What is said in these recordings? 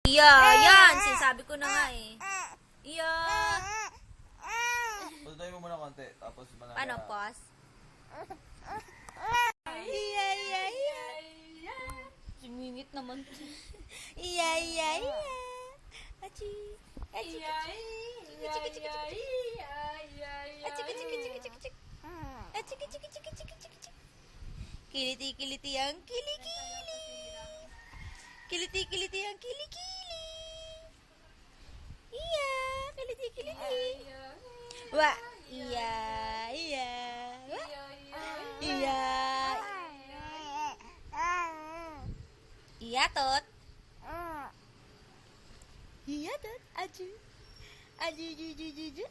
Iya, yan. Sinasabi ko na nga eh. Iya. Patuloy mo muna konti, tapos manana. Paano, pause? Iya, iya, iya. Sumingit naman. Iya, iya, iya. Achi. Achi, achi. Achi, achi, achi, achi. Achi, achi, achi, achi, achi. Achi, achi, achi, achi, achi, achi. Kiliti-kiliti ang kilikili. Kiliti-kiliti ang kilikili. Iya, kiliti-kiliti. Wah, iya, iya. Wah, iya. Iya, Tot. Iya, Tot. Aju. Aju, ju, ju, ju, ju.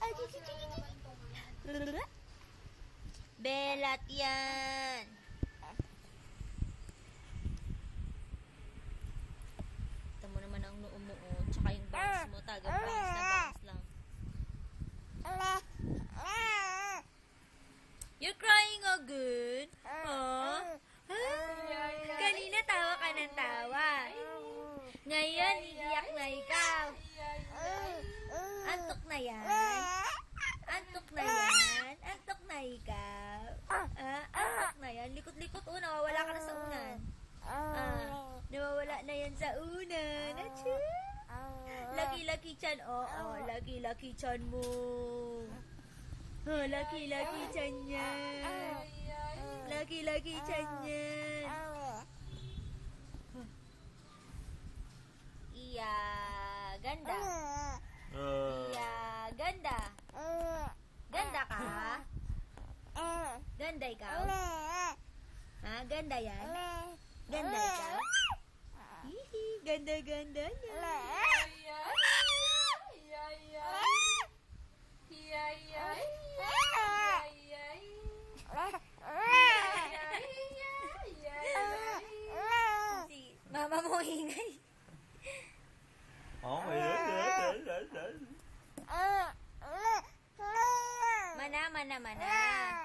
Aju, ju, ju, ju, ju. Belat yan. Ito mo naman ang noo mo, oh. Tsaka yung bangs mo. Tagang bangs na bangs lang. You're crying again? Oh? Kanina tawa ka ng tawa. Ngayon, iiyak na ikaw. Antok na yan. Antok na yan. Antok na ikaw. Antok na yan. Likot-likot, oh. Nawawala ka na sa unan. Nawawala na yan sa unan. Achoo. Laki-laki chan. Oo, laki-laki chan mo. Laki-laki chan yan. Laki-laki chan yan. Iya, ganda. Iya, ganda. Ganda ka? Ganda ikaw? Ha? Ganda yan? Ganda ikaw? Hihi, ganda-ganda niya. Si mama mo ingay. Oh, Mana.